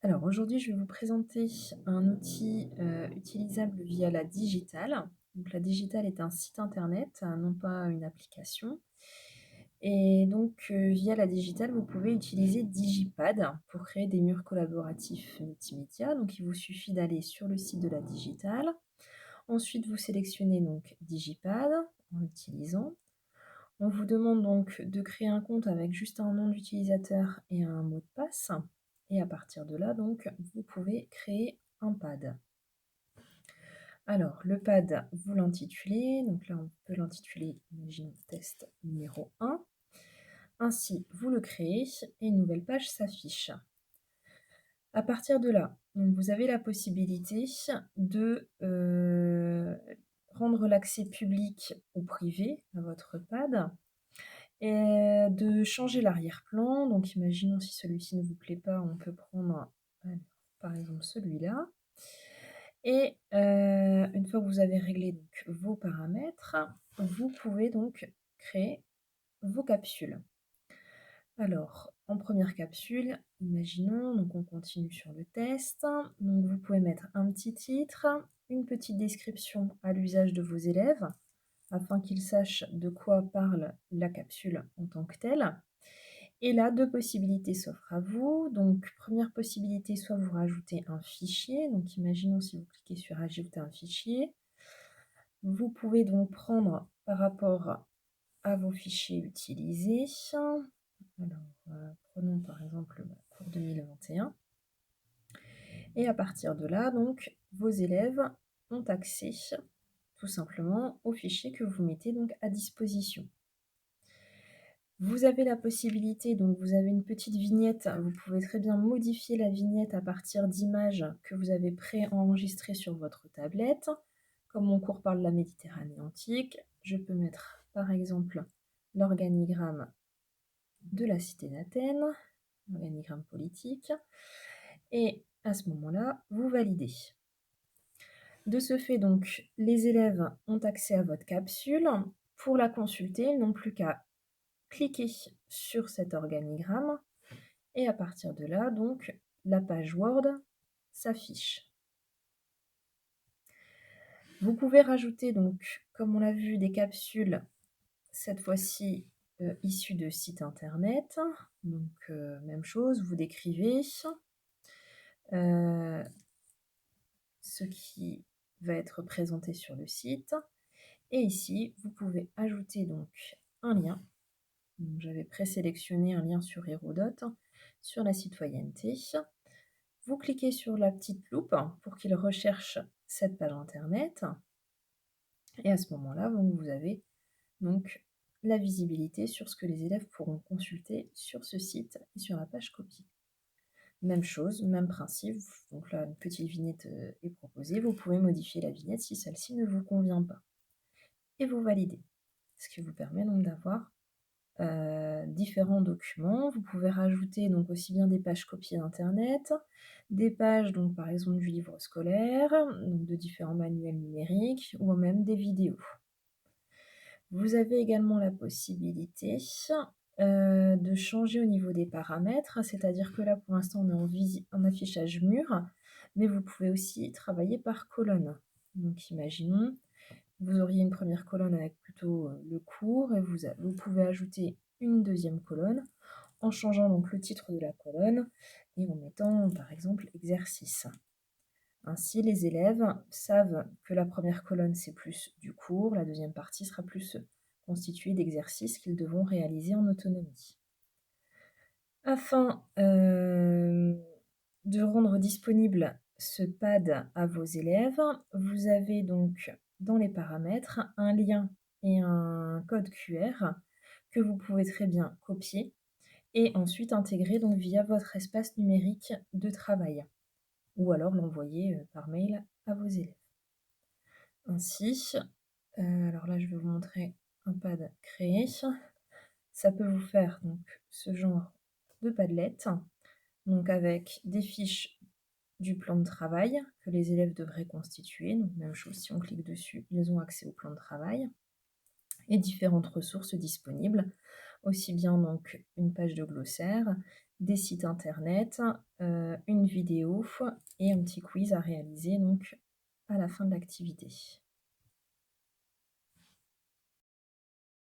Alors aujourd'hui, je vais vous présenter un outil, utilisable via la Digitale. Donc la Digitale est un site internet, non pas une application et donc via la Digitale, vous pouvez utiliser Digipad pour créer des murs collaboratifs multimédia. Donc il vous suffit d'aller sur le site de la Digitale. Ensuite, vous sélectionnez donc Digipad en l'utilisant. On vous demande donc de créer un compte avec juste un nom d'utilisateur et un mot de passe. Et à partir de là, donc, vous pouvez créer un pad. Alors, le pad, vous l'intitulez. Donc là, on peut l'intituler, imaginons, test numéro 1. Ainsi, vous le créez et une nouvelle page s'affiche. À partir de là, donc vous avez la possibilité de rendre l'accès public ou privé à votre pad. Et de changer l'arrière-plan, donc imaginons si celui-ci ne vous plaît pas, on peut prendre, alors, par exemple celui-là et une fois que vous avez réglé donc vos paramètres, vous pouvez donc créer vos capsules. Alors, en première capsule, imaginons, donc on continue sur le test, donc vous pouvez mettre un petit titre, une petite description à l'usage de vos élèves, afin qu'ils sachent de quoi parle la capsule en tant que telle. Et là, 2 possibilités s'offrent à vous. Donc première possibilité, soit vous rajoutez un fichier. Donc imaginons si vous cliquez sur ajouter un fichier. Vous pouvez donc prendre par rapport à vos fichiers utilisés. Alors, prenons par exemple le cours 2021. Et à partir de là, donc, vos élèves ont accès tout simplement aux fichiers que vous mettez donc à disposition. Vous avez la possibilité, donc vous avez une petite vignette, vous pouvez très bien modifier la vignette à partir d'images que vous avez préenregistrées sur votre tablette. Comme mon cours parle de la Méditerranée antique, je peux mettre par exemple l'organigramme de la cité d'Athènes, l'organigramme politique, et à ce moment-là, vous validez. De ce fait, donc, les élèves ont accès à votre capsule. Pour la consulter, ils n'ont plus qu'à cliquer sur cet organigramme et à partir de là, donc, la page Word s'affiche. Vous pouvez rajouter donc, comme on l'a vu, des capsules, cette fois-ci issues de sites internet. Donc, même chose, vous décrivez ce qui va être présenté sur le site. Et ici, vous pouvez ajouter donc un lien. J'avais présélectionné un lien sur Hérodote, sur la citoyenneté. Vous cliquez sur la petite loupe pour qu'il recherche cette page internet. Et à ce moment-là, vous avez donc la visibilité sur ce que les élèves pourront consulter sur ce site et sur la page copiée. Même chose, même principe. Donc là, une petite vignette est proposée. Vous pouvez modifier la vignette si celle-ci ne vous convient pas. Et vous validez. Ce qui vous permet donc d'avoir différents documents. Vous pouvez rajouter donc aussi bien des pages copiées d'internet, des pages donc par exemple du livre scolaire, donc de différents manuels numériques ou même des vidéos. Vous avez également la possibilité de changer au niveau des paramètres, c'est-à-dire que là pour l'instant on est en affichage mur, mais vous pouvez aussi travailler par colonne. Donc imaginons, vous auriez une première colonne avec plutôt le cours et vous pouvez ajouter une deuxième colonne en changeant donc le titre de la colonne et en mettant par exemple exercice. Ainsi, les élèves savent que la première colonne c'est plus du cours, la deuxième partie sera plus constituée d'exercices qu'ils devront réaliser en autonomie. Afin de rendre disponible ce pad à vos élèves, vous avez donc dans les paramètres un lien et un code QR que vous pouvez très bien copier et ensuite intégrer donc via votre espace numérique de travail ou alors l'envoyer par mail à vos élèves. Ainsi, alors là je vais vous montrer un pad créé. Ça peut vous faire donc ce genre de padlet, donc avec des fiches du plan de travail que les élèves devraient constituer. Donc même chose, si on clique dessus, ils ont accès au plan de travail et différentes ressources disponibles, aussi bien donc une page de glossaire, des sites internet, une vidéo et un petit quiz à réaliser donc à la fin de l'activité.